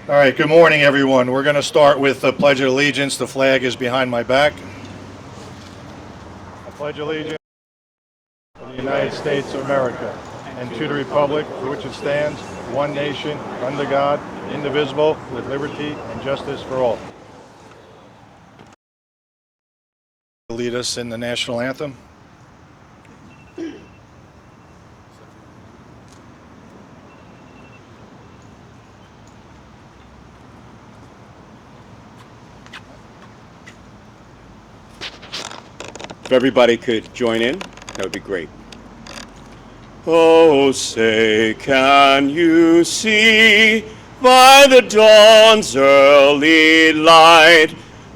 All right, good morning, everyone. We're going to start with the Pledge of Allegiance. The flag is behind my back. I pledge allegiance to the United States of America and to the republic for which it stands, one nation, under God, indivisible, with liberty and justice for all. Lead us in the national anthem. If everybody could join in, that would be great. Oh, say, can you see by the dawn's early light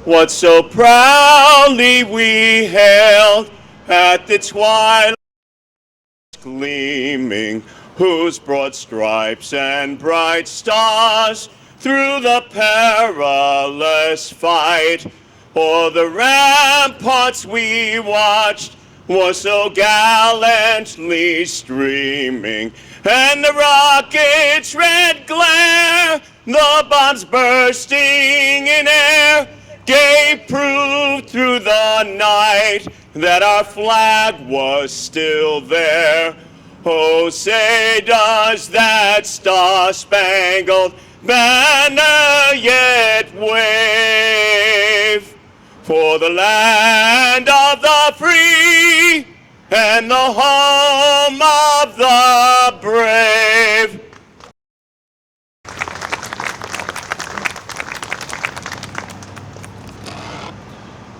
what so proudly we hailed at the twilight gleaming, whose broad stripes and bright stars through the perilous fight o'er the ramparts we watched was so gallantly streaming, and the rocket's red glare, the bombs bursting in air, gave proof through the night that our flag was still there. Oh, say, does that star-spangled banner yet wave for the land of the free and the home of the brave?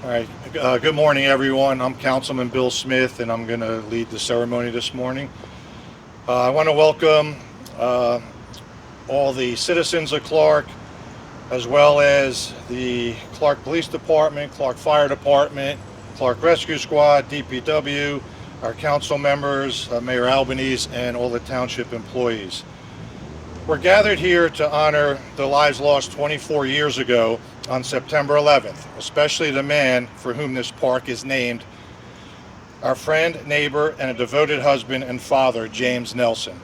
All right, good morning, everyone. I'm Councilman Bill Smith, and I'm going to lead the ceremony this morning. I want to welcome all the citizens of Clark, as well as the Clark Police Department, Clark Fire Department, Clark Rescue Squad, DPW, our council members, Mayor Albanese, and all the township employees. We're gathered here to honor the lives lost 24 years ago on September 11th, especially the man for whom this park is named, our friend, neighbor, and a devoted husband and father, James Nelson.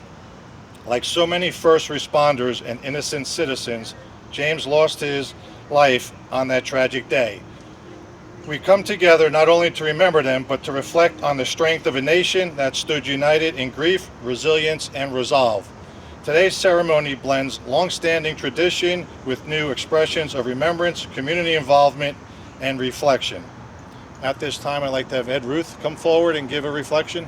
Like so many first responders and innocent citizens, James lost his life on that tragic day. We come together not only to remember them, but to reflect on the strength of a nation that stood united in grief, resilience, and resolve. Today's ceremony blends long-standing tradition with new expressions of remembrance, community involvement, and reflection. At this time, I'd like to have Ed Ruth come forward and give a reflection.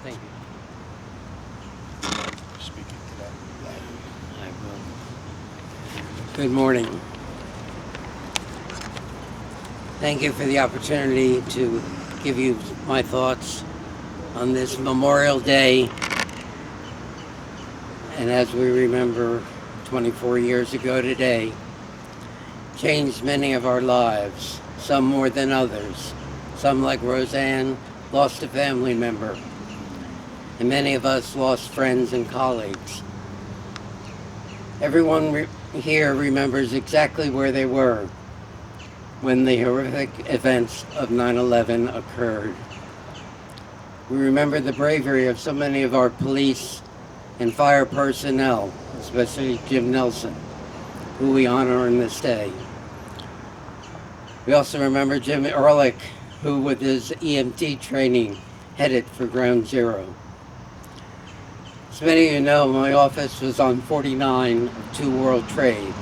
Thank you. Speaking to that. I will. Good morning. Thank you for the opportunity to give you my thoughts on this Memorial Day. And as we remember, 24 years ago today, changed many of our lives, some more than others. Some, like Roseanne, lost a family member. And many of us lost friends and colleagues. Everyone here remembers exactly where they were when the horrific events of 9/11 occurred. We remember the bravery of so many of our police and fire personnel, especially Jim Nelson, who we honor on this day. We also remember Jim Ehrlich, who with his EMT training headed for Ground Zero. As many of you know, my office was on 49 of 2 World Trade,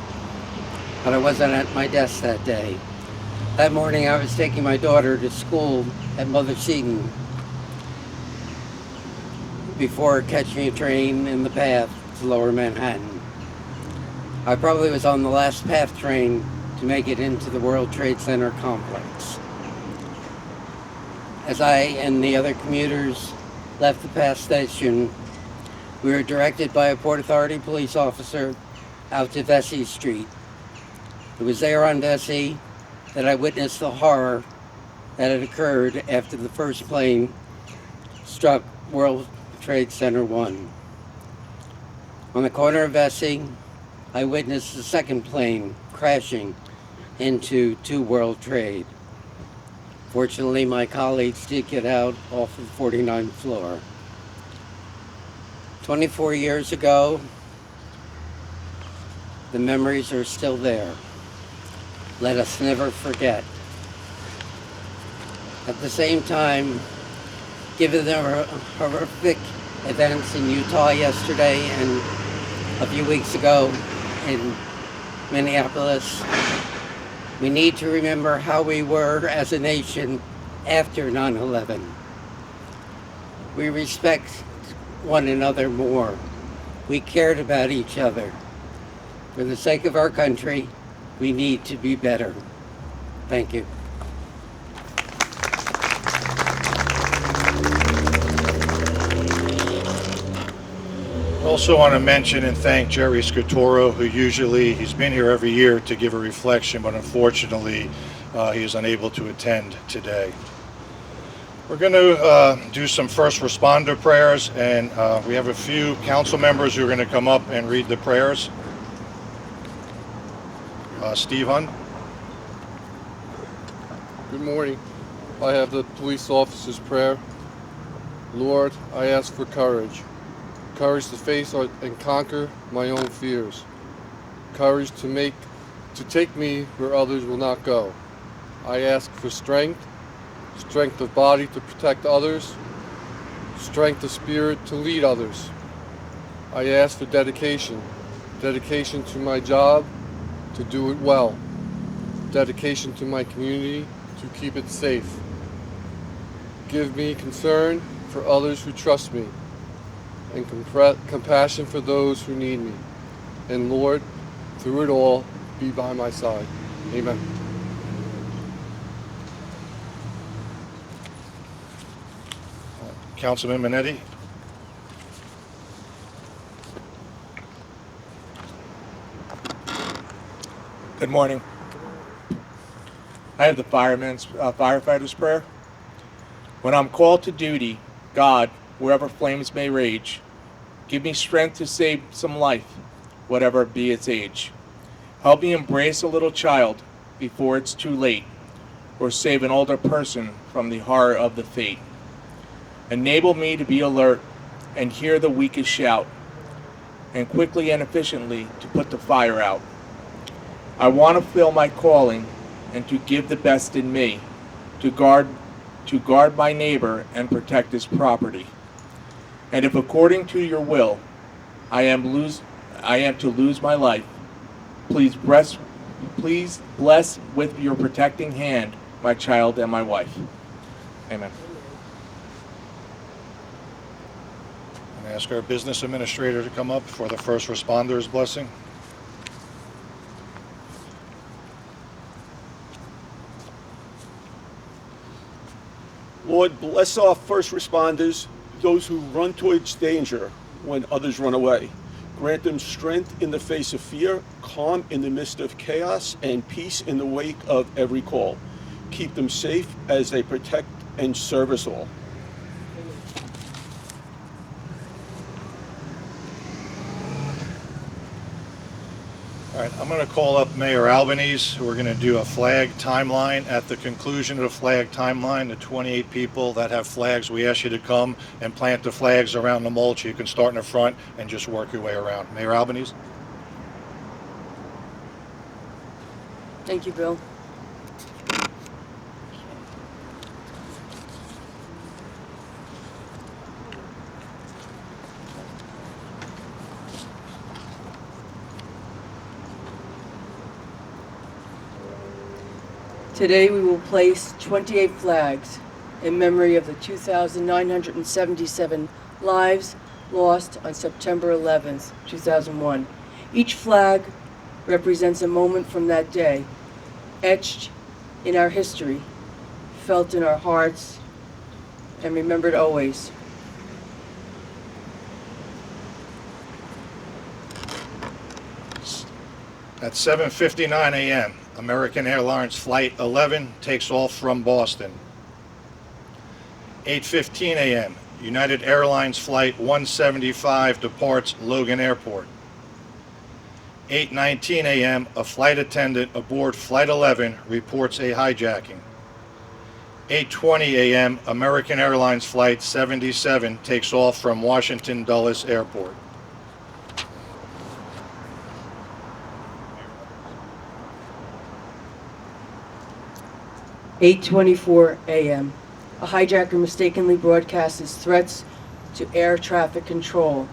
but I wasn't at my desk that day. That morning I was taking my daughter to school at Mother Seton before catching a train in the path to Lower Manhattan. I probably was on the last PATH train to make it into the World Trade Center complex. As I and the other commuters left the PATH station, we were directed by a Port Authority police officer out to Vesey Street. It was there on Vesey that I witnessed the horror that had occurred after the first plane struck World Trade Center 1. On the corner of Vesey, I witnessed the second plane crashing into 2 World Trade. Fortunately, my colleagues did get out off the 49th floor. 24 years ago, the memories are still there. Let us never forget. At the same time, given the horrific events in Utah yesterday and a few weeks ago in Minneapolis, we need to remember how we were as a nation after 9/11. We respect one another more. We cared about each other. For the sake of our country, we need to be better. Thank you. Also want to mention and thank Jerry Scatoro, who he's been here every year to give a reflection, but unfortunately he is unable to attend today. We're going to do some first responder prayers, and we have a few council members who are going to come up and read the prayers. Steve Hunt. Good morning. I have the police officer's prayer. Lord, I ask for courage. Courage to face and conquer my own fears. Courage to take me where others will not go. I ask for strength of body to protect others, strength of spirit to lead others. I ask for dedication to my job, to do it well, dedication to my community, to keep it safe. Give me concern for others who trust me, and compassion for those who need me. And Lord, through it all, be by my side. Amen. Councilman Minetti. Good morning. I have the firefighter's prayer. When I'm called to duty, God, wherever flames may rage, give me strength to save some life, whatever be its age. Help me embrace a little child before it's too late, or save an older person from the horror of the fate. Enable me to be alert and hear the weakest shout, and quickly and efficiently to put the fire out. I want to fulfill my calling and to give the best in me, to guard my neighbor and protect his property. And if according to your will I am to lose my life, please bless with your protecting hand my child and my wife. Amen. I'm going to ask our business administrator to come up for the first responders blessing. Lord, bless our first responders, those who run towards danger when others run away. Grant them strength in the face of fear, calm in the midst of chaos, and peace in the wake of every call. Keep them safe as they protect and serve us all. All right, I'm going to call up Mayor Albanese. We're going to do a flag timeline. At the conclusion of the flag timeline, the 28 people that have flags, we ask you to come and plant the flags around the mulch. You can start in the front and just work your way around. Mayor Albanese. Thank you, Bill. Today we will place 28 flags in memory of the 2,977 lives lost on September 11th, 2001. Each flag represents a moment from that day, etched in our history, felt in our hearts, and remembered always. At 7:59 a.m., American Airlines Flight 11 takes off from Boston. 8:15 a.m., United Airlines Flight 175 departs Logan Airport. 8:19 a.m., a flight attendant aboard Flight 11 reports a hijacking. 8:20 a.m., American Airlines Flight 77 takes off from Washington Dulles Airport. 8:24 a.m. A hijacker mistakenly broadcasts threats to air traffic control,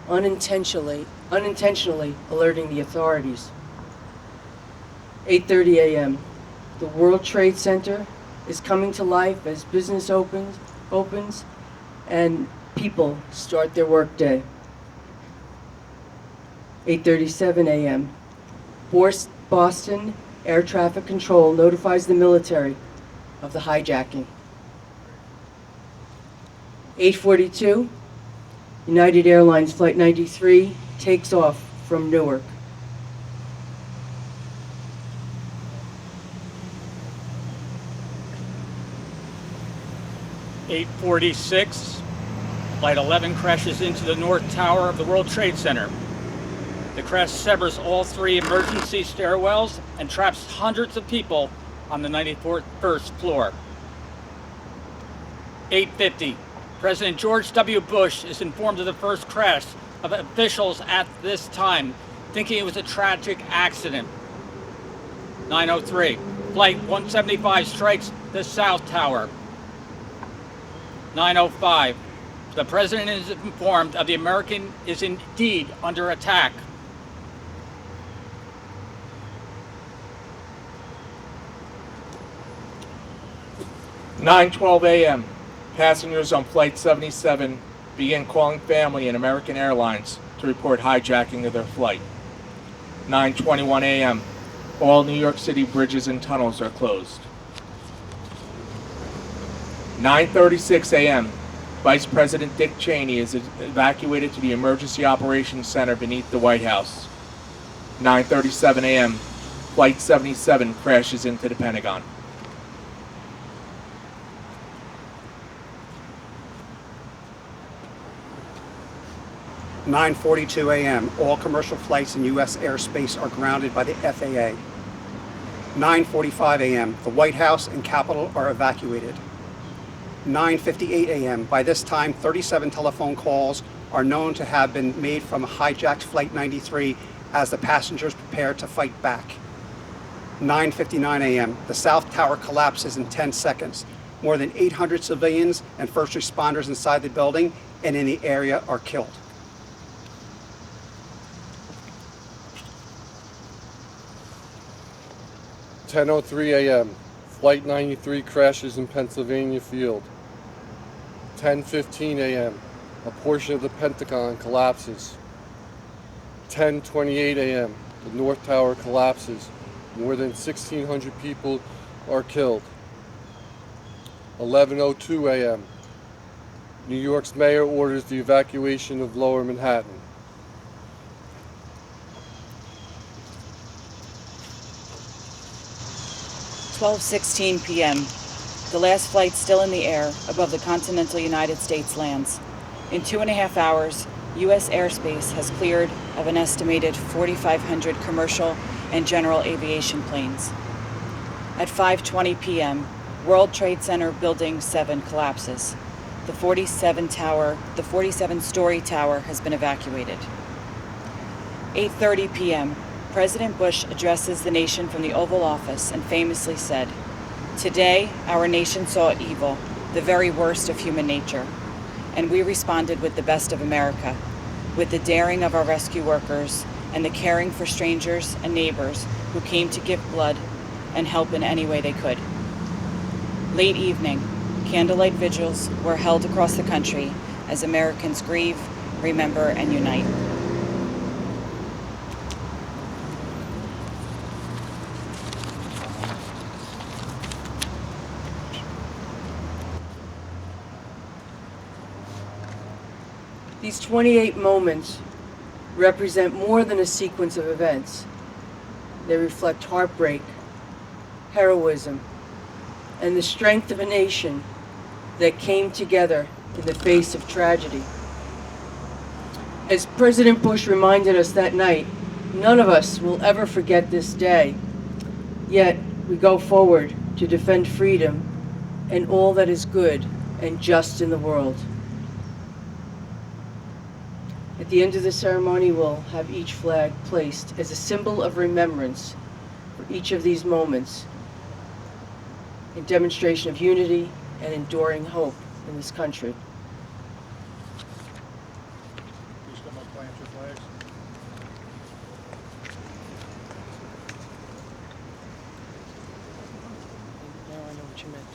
unintentionally alerting the authorities. 8:30 a.m. The World Trade Center is coming to life as business opens and people start their workday. 8:37 a.m. Boston Air Traffic Control notifies the military of the hijacking. 8:42, United Airlines Flight 93 takes off from Newark. 8:46, Flight 11 crashes into the North Tower of the World Trade Center. The crash severs all 3 emergency stairwells and traps hundreds of people on the 91st floor. 8:50, President George W. Bush is informed of the first crash of officials at this time, thinking it was a tragic accident. 9:03, Flight 175 strikes the South Tower. 9:05, the President is informed of the American is indeed under attack. 9:12 a.m. Passengers on Flight 77 begin calling family and American Airlines to report hijacking of their flight. 9:21 a.m. All New York City bridges and tunnels are closed. 9:36 a.m. Vice President Dick Cheney is evacuated to the Emergency Operations Center beneath the White House. 9:37 a.m. Flight 77 crashes into the Pentagon. 9:42 a.m. All commercial flights in U.S. airspace are grounded by the FAA. 9:45 a.m. The White House and Capitol are evacuated. 9:58 a.m. By this time, 37 telephone calls are known to have been made from a hijacked Flight 93 as the passengers prepare to fight back. 9:59 a.m. The South Tower collapses in 10 seconds. More than 800 civilians and first responders inside the building and in the area are killed. 10:03 a.m. Flight 93 crashes in Pennsylvania Field. 10:15 a.m. A portion of the Pentagon collapses. 10:28 a.m. The North Tower collapses. More than 1,600 people are killed. 11:02 a.m. New York's mayor orders the evacuation of Lower Manhattan. 12:16 p.m. The last flight still in the air above the continental United States lands. In 2.5 hours, U.S. airspace has cleared of an estimated 4,500 commercial and general aviation planes. At 5:20 p.m., World Trade Center Building 7 collapses. The 47-story tower has been evacuated. 8:30 p.m., President Bush addresses the nation from the Oval Office and famously said, "Today, our nation saw evil, the very worst of human nature, and we responded with the best of America, with the daring of our rescue workers and the caring for strangers and neighbors who came to give blood and help in any way they could." Late evening, candlelight vigils were held across the country as Americans grieve, remember, and unite. These 28 moments represent more than a sequence of events. They reflect heartbreak, heroism, and the strength of a nation that came together in the face of tragedy. As President Bush reminded us that night, none of us will ever forget this day. Yet we go forward to defend freedom and all that is good and just in the world. At the end of the ceremony, we'll have each flag placed as a symbol of remembrance for each of these moments, in demonstration of unity and enduring hope in this country. Please come up, plant your flags. Now I know what you meant.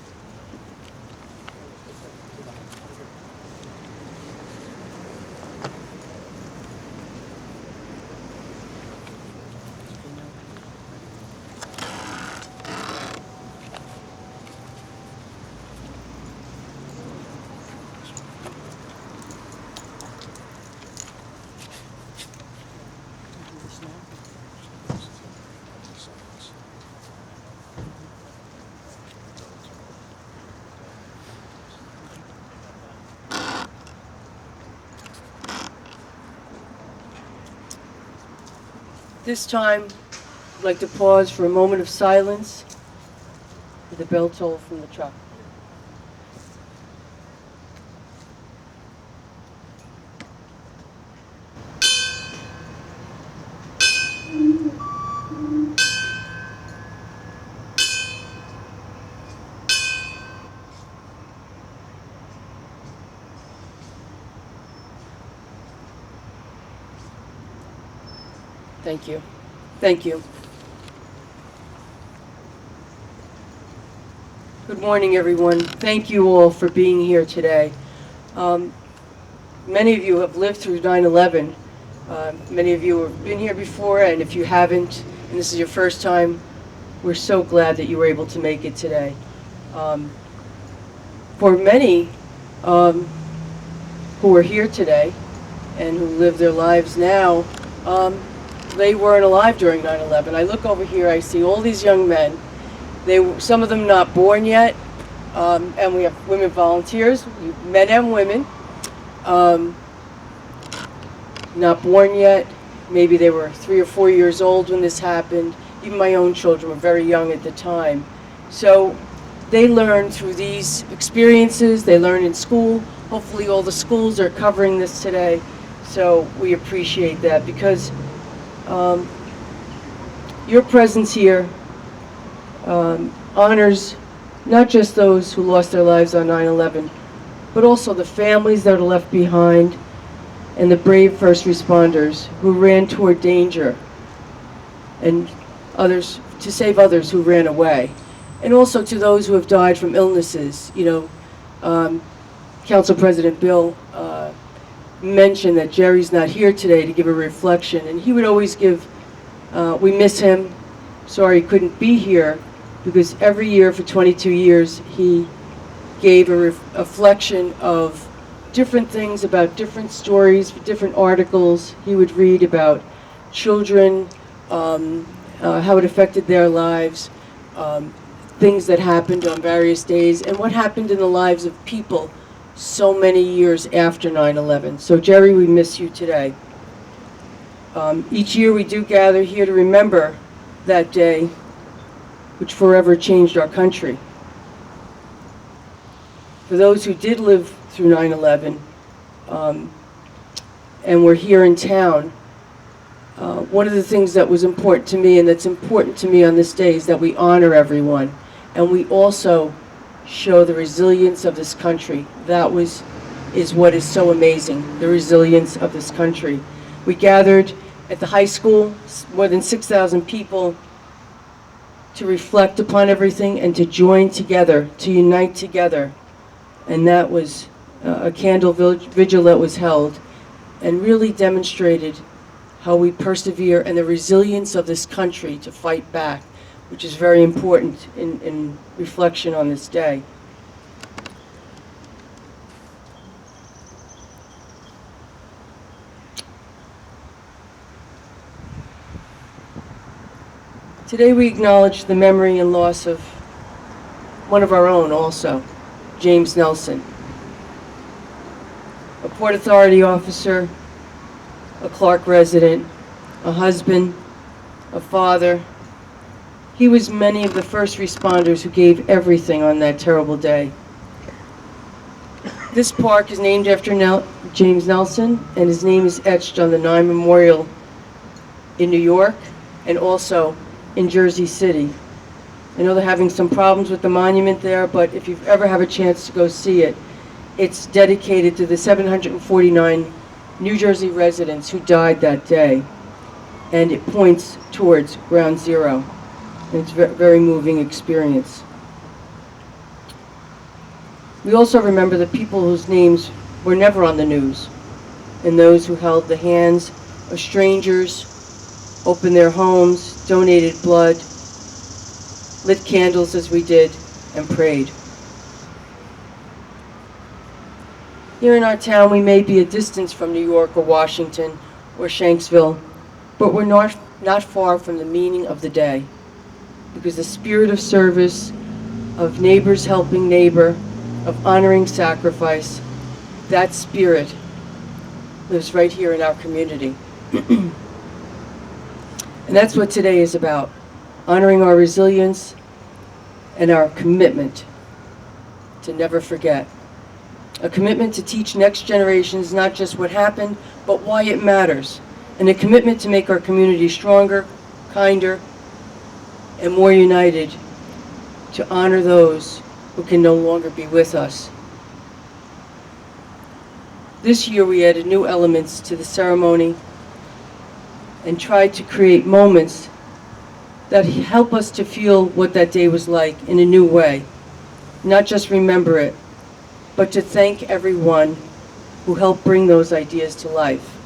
This time, I'd like to pause for a moment of silence with the bell toll from the truck. Thank you. Thank you. Good morning, everyone. Thank you all for being here today. Many of you have lived through 9/11. Many of you have been here before, and if you haven't, and this is your first time, we're so glad that you were able to make it today. For many who are here today and who live their lives now, they weren't alive during 9/11. I look over here, I see all these young men. Some of them not born yet, and we have women volunteers, men and women, not born yet. Maybe they were 3 or 4 years old when this happened. Even my own children were very young at the time. So they learned through these experiences, they learn in school. Hopefully all the schools are covering this today. So we appreciate that, because your presence here honors not just those who lost their lives on 9/11, but also the families that are left behind and the brave first responders who ran toward danger, and others, to save others who ran away, and also to those who have died from illnesses. You know, Council President Bill mentioned that Jerry's not here today to give a reflection, and he would always give, we miss him, sorry he couldn't be here, because every year for 22 years he gave a reflection of different things, about different stories, different articles he would read about children, how it affected their lives, things that happened on various days, and what happened in the lives of people so many years after 9/11. So Jerry, we miss you today. Each year we do gather here to remember that day which forever changed our country. For those who did live through 9/11 and were here in town, one of the things that was important to me, and that's important to me on this day, is that we honor everyone, and we also show the resilience of this country. That is what is so amazing, the resilience of this country. We gathered at the high school, more than 6,000 people, to reflect upon everything and to join together, to unite together. And that was a candle vigil that was held and really demonstrated how we persevere and the resilience of this country to fight back, which is very important in reflection on this day. Today we acknowledge the memory and loss of one of our own also, James Nelson, a Port Authority officer, a Clark resident, a husband, a father, He was many of the first responders who gave everything on that terrible day. This park is named after James Nelson, and his name is etched on the Nye Memorial in New York and also in Jersey City. I know they're having some problems with the monument there, but if you ever have a chance to go see it, it's dedicated to the 749 New Jersey residents who died that day, and it points towards Ground Zero. And it's a very moving experience. We also remember the people whose names were never on the news, and those who held the hands of strangers, opened their homes, donated blood, lit candles as we did, and prayed. Here in our town, we may be a distance from New York or Washington or Shanksville, but we're not far from the meaning of the day, because the spirit of service, of neighbors helping neighbor, of honoring sacrifice, that spirit lives right here in our community. And that's what today is about, honoring our resilience and our commitment to never forget. A commitment to teach next generations not just what happened, but why it matters. And a commitment to make our community stronger, kinder, and more united, to honor those who can no longer be with us. This year we added new elements to the ceremony and tried to create moments that help us to feel what that day was like in a new way. Not just remember it, but to thank everyone who helped bring those ideas to life.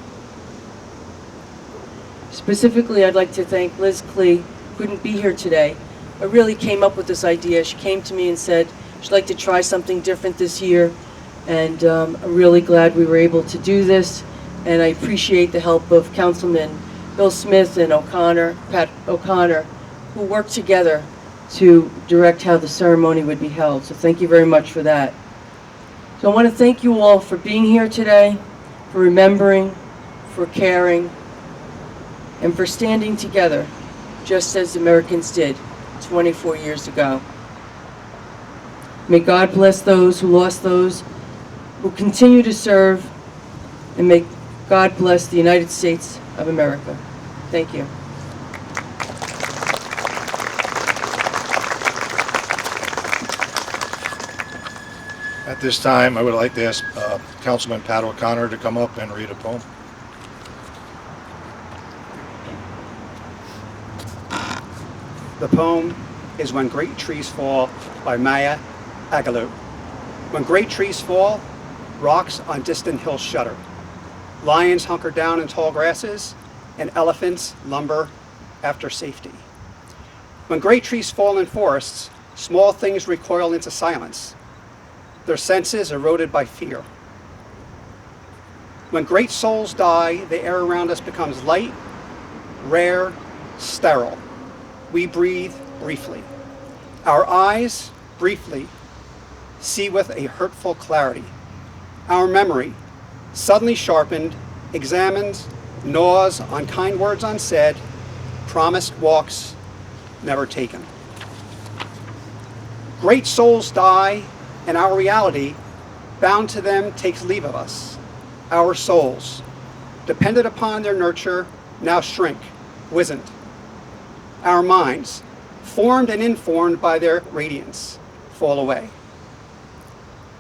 Specifically, I'd like to thank Liz Klee, who couldn't be here today, but really came up with this idea. She came to me and said she'd like to try something different this year, and I'm really glad we were able to do this, and I appreciate the help of Councilman Bill Smith and Pat O'Connor, who worked together to direct how the ceremony would be held. So thank you very much for that. So I want to thank you all for being here today, for remembering, for caring, and for standing together, just as Americans did 24 years ago. May God bless those who lost those who continue to serve, and may God bless the United States of America. Thank you. At this time, I would like to ask Councilman Pat O'Connor to come up and read a poem. The poem is When Great Trees Fall by Maya Angelou. When great trees fall, rocks on distant hills shudder. Lions hunker down in tall grasses, and elephants lumber after safety. When great trees fall in forests, small things recoil into silence, their senses eroded by fear. When great souls die, the air around us becomes light, rare, sterile. We breathe briefly. Our eyes, briefly, see with a hurtful clarity. Our memory, suddenly sharpened, examines, gnaws on kind words unsaid, promised walks never taken. Great souls die, and our reality, bound to them, takes leave of us. Our souls, dependent upon their nurture, now shrink, wizened. Our minds, formed and informed by their radiance, fall away.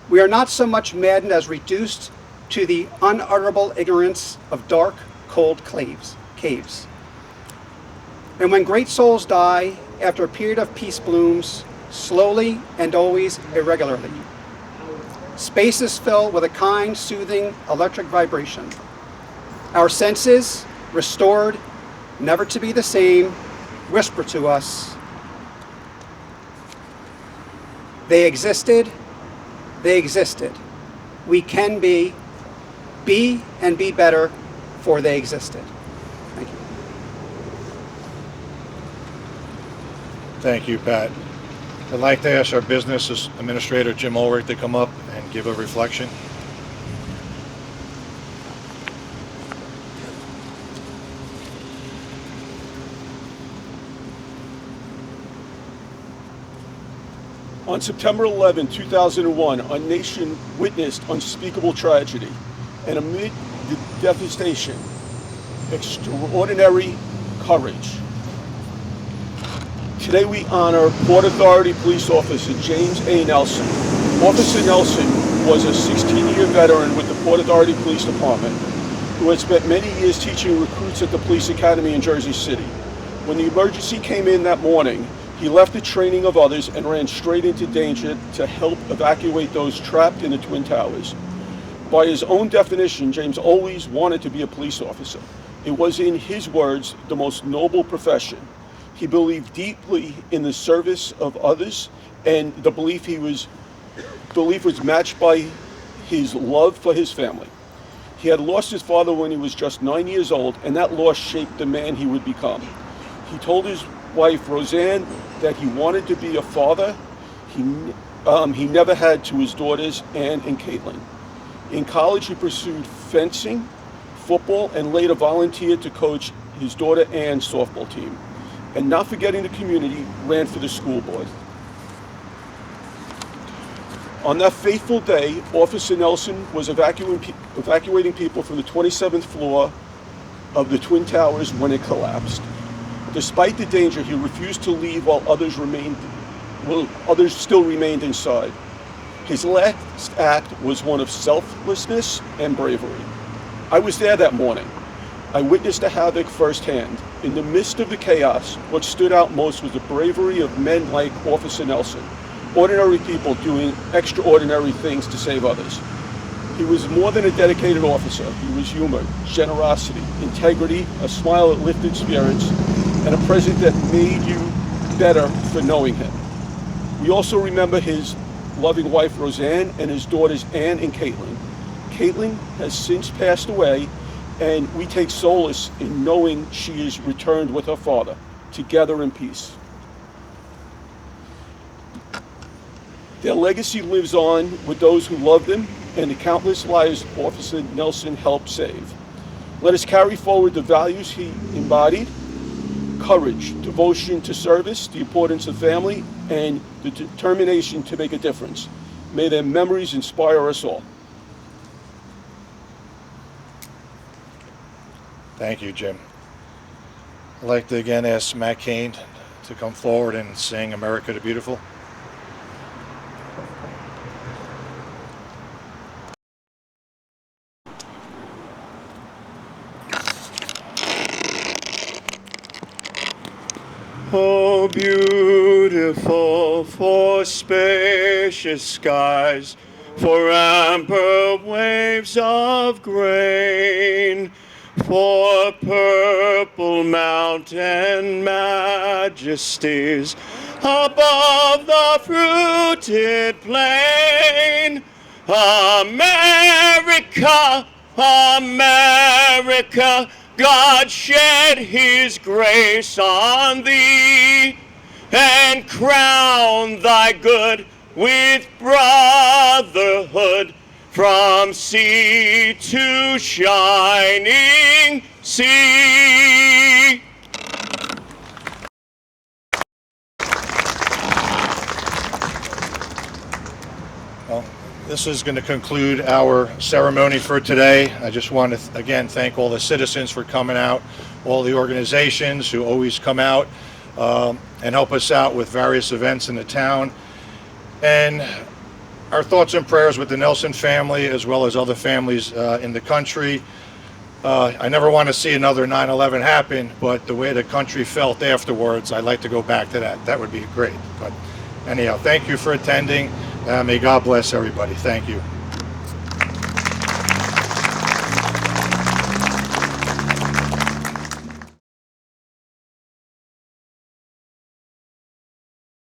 We are not so much maddened as reduced to the unutterable ignorance of dark, cold caves. And when great souls die, after a period of peace blooms, slowly and always irregularly. Spaces fill with a kind, soothing, electric vibration. Our senses, restored, never to be the same, whisper to us, they existed, we can be and be better, for they existed. Thank you. Thank you, Pat. I'd like to ask our business administrator, Jim Ulrich, to come up and give a reflection. On September 11, 2001, our nation witnessed unspeakable tragedy, and amid the devastation, extraordinary courage. Today we honor Port Authority Police Officer James A. Nelson. Officer Nelson was a 16-year veteran with the Port Authority Police Department who had spent many years teaching recruits at the Police Academy in Jersey City. When the emergency came in that morning, he left the training of others and ran straight into danger to help evacuate those trapped in the Twin Towers. By his own definition, James always wanted to be a police officer. It was, in his words, the most noble profession. He believed deeply in the service of others, and the belief was matched by his love for his family. He had lost his father when he was just 9 years old, and that loss shaped the man he would become. He told his wife, Roseanne, that he wanted to be a father he never had to his daughters, Anne and Caitlin. In college, he pursued fencing, football, and later volunteered to coach his daughter Anne's softball team. And not forgetting the community, ran for the school board. On that fateful day, Officer Nelson was evacuating people from the 27th floor of the Twin Towers when it collapsed. Despite the danger, he refused to leave while others still remained inside. His last act was one of selflessness and bravery. I was there that morning. I witnessed the havoc firsthand. In the midst of the chaos, what stood out most was the bravery of men like Officer Nelson, ordinary people doing extraordinary things to save others. He was more than a dedicated officer. He was humor, generosity, integrity, a smile that lifted spirits, and a presence that made you better for knowing him. We also remember his loving wife, Roseanne, and his daughters, Anne and Caitlin. Caitlin has since passed away, and we take solace in knowing she is returned with her father, together in peace. Their legacy lives on with those who love them and the countless lives Officer Nelson helped save. Let us carry forward the values he embodied: courage, devotion to service, the importance of family, and the determination to make a difference. May their memories inspire us all. Thank you, Jim. I'd like to again ask Matt Cain to come forward and sing America the Beautiful. Oh, beautiful for spacious skies, for amber waves of grain, for purple mountain majesties above the fruited plain. America, America, God shed his grace on thee, and crown thy good with brotherhood, from sea to shining sea. Well, this is going to conclude our ceremony for today. I just want to again thank all the citizens for coming out, all the organizations who always come out and help us out with various events in the town. And our thoughts and prayers with the Nelson family as well as other families in the country. I never want to see another 9/11 happen, but the way the country felt afterwards, I'd like to go back to that. That would be great. But anyhow, thank you for attending. May God bless everybody. Thank you.